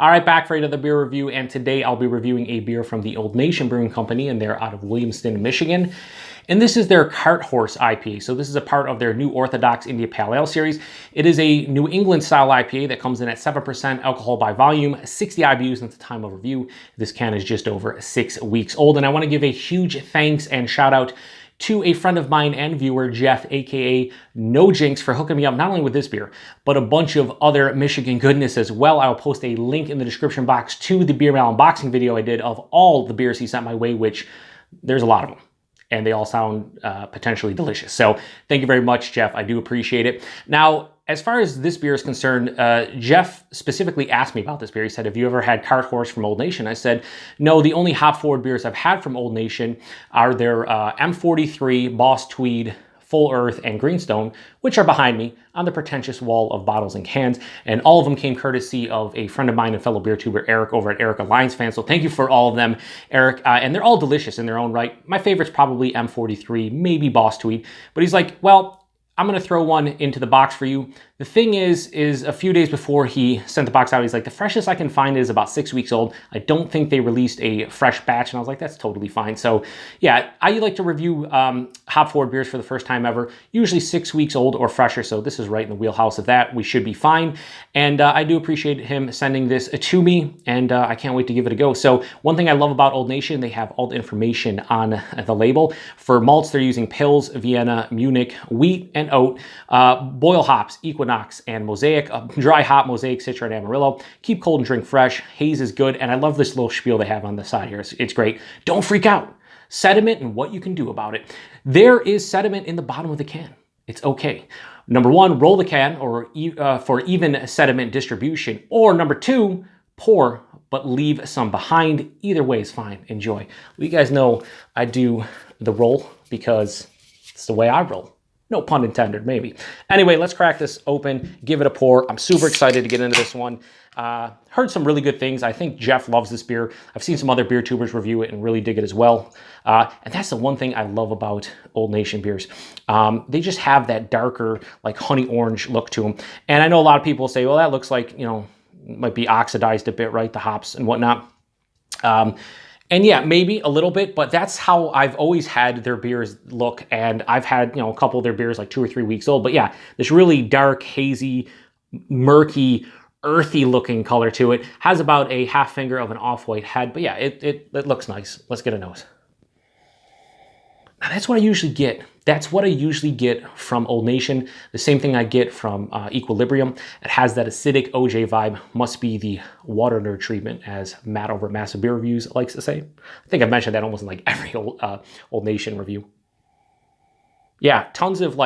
All right, back for another beer review, and today I'll be reviewing a beer from the Old Nation Brewing Company, and they're out of Williamston, Michigan. And this is their Cart Horse IPA. So this is a part of their new Orthodox IPA Pale Ale Series. It is a New England-style IPA that comes in at 7% alcohol by volume, 60 IBUs at the time of review. This can is just over 6 weeks old, and I want to give a huge thanks and shout out to a friend of mine and viewer, Jeff, aka NoJinx, for hooking me up not only with this beer, but a bunch of other Michigan goodness as well. I'll post a link in the description box to the beer mail unboxing video I did of all the beers he sent my way, which there's a lot of them, and they all sound potentially delicious. So thank you very much, Jeff. I do appreciate it. Now, as far as this beer is concerned, Jeff specifically asked me about this beer. He said, have you ever had Cart Horse from Old Nation? I said, no, the only hop-forward beers I've had from Old Nation are their M43, Boss Tweed, Full Earth, and Greenstone, which are behind me on the pretentious wall of bottles and cans. And all of them came courtesy of a friend of mine and fellow beer tuber, Eric, over at Eric Alliance Fan. So thank you for all of them, Eric. And they're all delicious in their own right. My favorite's probably M43, maybe Boss Tweed. But he's like, well, I'm going to throw one into the box for you. The thing is a few days before he sent the box out, he's like, the freshest I can find is about 6 weeks old. I don't think they released a fresh batch. And I was like, that's totally fine. So yeah, I like to review hop forward beers for the first time ever, usually 6 weeks old or fresher. So this is right in the wheelhouse of that. We should be fine. And I do appreciate him sending this to me, and I can't wait to give it a go. So one thing I love about Old Nation, they have all the information on the label. For malts, they're using Pils, Vienna, Munich, wheat, and oat, boil hops, Equinox, and Mosaic, dry hop, Mosaic, Citra, and Amarillo. Keep cold and drink fresh. Haze is good, and I love this little spiel they have on the side here. It's great. Don't freak out. Sediment and what you can do about it. There is sediment in the bottom of the can. It's okay. Number one, roll the can for even sediment distribution. Or number two, pour, but leave some behind. Either way is fine. Enjoy. Well, you guys know I do the roll because it's the way I roll. No pun intended, maybe. Anyway, let's crack this open, give it a pour. I'm super excited to get into this one. Heard some really good things. I think Jeff loves this beer. I've seen some other beer tubers review it and really dig it as well. And that's the one thing I love about Old Nation beers. They just have that darker, like honey orange look to them. And I know a lot of people say, well, that looks like, you know, might be oxidized a bit, right? The hops and whatnot. And yeah, maybe a little bit, but that's how I've always had their beers look. And I've had, you know, a couple of their beers like 2 or 3 weeks old. But yeah, this really dark, hazy, murky, earthy looking color to it. Has about a half finger of an off-white head. But yeah, it looks nice. Let's get a nose. Now that's what I usually get. That's what I usually get from Old Nation. The same thing I get from Equilibrium. It has that acidic OJ vibe. Must be the water nerd treatment, as Matt over at Massive Beer Reviews likes to say. I think I've mentioned that almost in like every Old Nation review. Yeah, tons of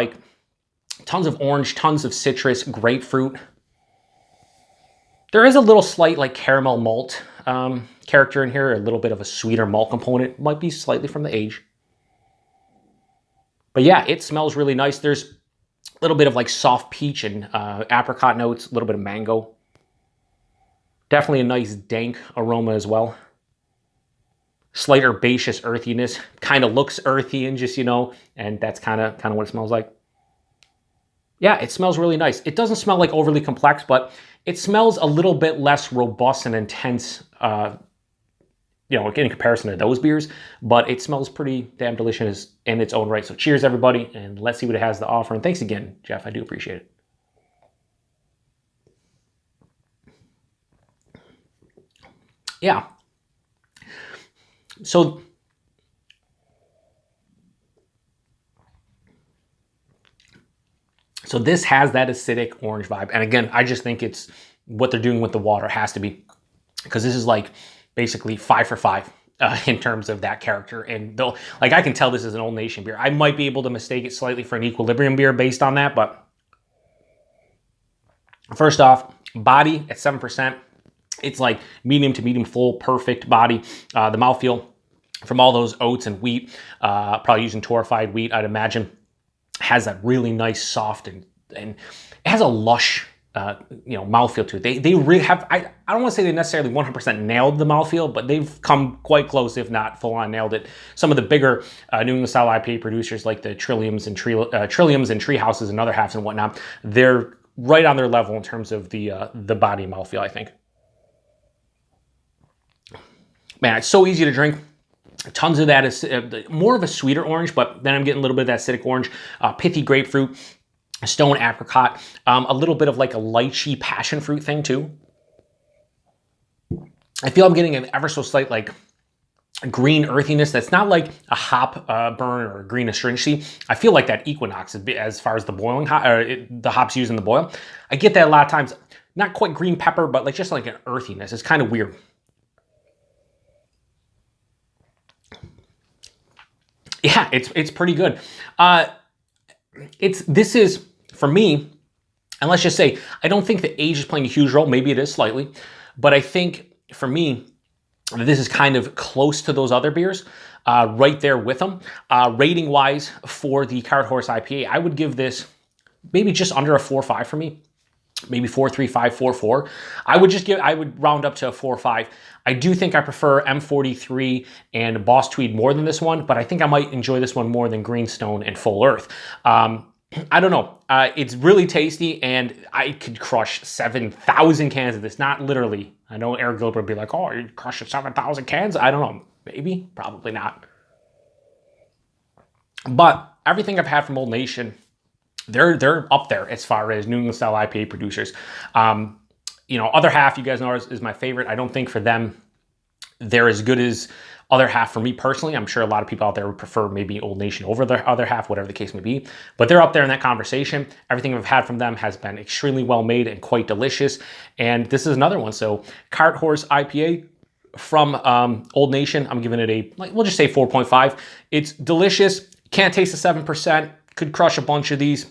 orange, tons of citrus, grapefruit. There is a little slight like caramel malt character in here. A little bit of a sweeter malt component. Might be slightly from the age. But yeah, it smells really nice. There's a little bit of like soft peach and apricot notes, a little bit of mango. Definitely a nice dank aroma as well. Slight herbaceous earthiness. Kind of looks earthy and just, you know, and that's kind of what it smells like. Yeah, it smells really nice. It doesn't smell like overly complex, but it smells a little bit less robust and intense, you know, in comparison to those beers, but it smells pretty damn delicious in its own right. So cheers, everybody, and let's see what it has to offer. And thanks again, Jeff. I do appreciate it. Yeah. So this has that acidic orange vibe. And again, I just think it's what they're doing with the water has to be, because this is like basically 5 for 5 in terms of that character. And though, like, I can tell this is an Old Nation beer. I might be able to mistake it slightly for an Equilibrium beer based on that, but first off, body at 7%. It's like medium to medium full, perfect body. The mouthfeel from all those oats and wheat, probably using torrefied wheat, I'd imagine, has that really nice, soft, and it has a lush you know, mouthfeel to it. They really have, I don't want to say they necessarily 100% nailed the mouthfeel, but they've come quite close, if not full on nailed it. Some of the bigger New England-style IPA producers like the Trilliums and Treehouses and other halves and whatnot, they're right on their level in terms of the body mouthfeel, I think. Man, it's so easy to drink. Tons of that is more of a sweeter orange, but then I'm getting a little bit of that acidic orange, pithy grapefruit, stone apricot, a little bit of like a lychee passion fruit thing too. I feel I'm getting an ever so slight like green earthiness that's not like a hop burn or a green astringency. I feel like that Equinox as far as the boiling the hops used in the boil. I get that a lot of times. Not quite green pepper, but like just like an earthiness. It's kind of weird. Yeah, it's pretty good. This is, for me, and let's just say, I don't think the age is playing a huge role. Maybe it is slightly, but I think for me, this is kind of close to those other beers, right there with them. Rating wise for the Cart Horse IPA, I would give this maybe just under a 4.5 for me. Maybe 4.35, 4.4. I would round up to a 4.5. I do think I prefer M43 and Boss Tweed more than this one, but I think I might enjoy this one more than Greenstone and Full Earth. I don't know. It's really tasty, and I could crush 7,000 cans of this. Not literally. I know Eric Gilbert would be like, oh, you crush 7,000 cans? I don't know. Maybe. Probably not. But everything I've had from Old Nation, they're up there as far as New England-style IPA producers. You know, Other Half, you guys know, is my favorite. I don't think for them they're as good as Other Half for me personally. I'm sure a lot of people out there would prefer maybe Old Nation over the Other Half, whatever the case may be. But they're up there in that conversation. Everything I've had from them has been extremely well made and quite delicious. And this is another one. So Cart Horse IPA from Old Nation, I'm giving it a, we'll just say 4.5. It's delicious. Can't taste the 7%. Could crush a bunch of these.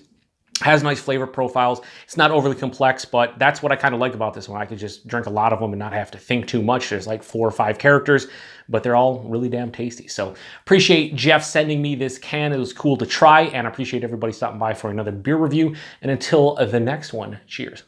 Has nice flavor profiles. It's not overly complex, but that's what I kind of like about this one. I could just drink a lot of them and not have to think too much. There's like 4 or 5 characters, but they're all really damn tasty. So appreciate Jeff sending me this can. It was cool to try, and I appreciate everybody stopping by for another beer review. And until the next one, cheers.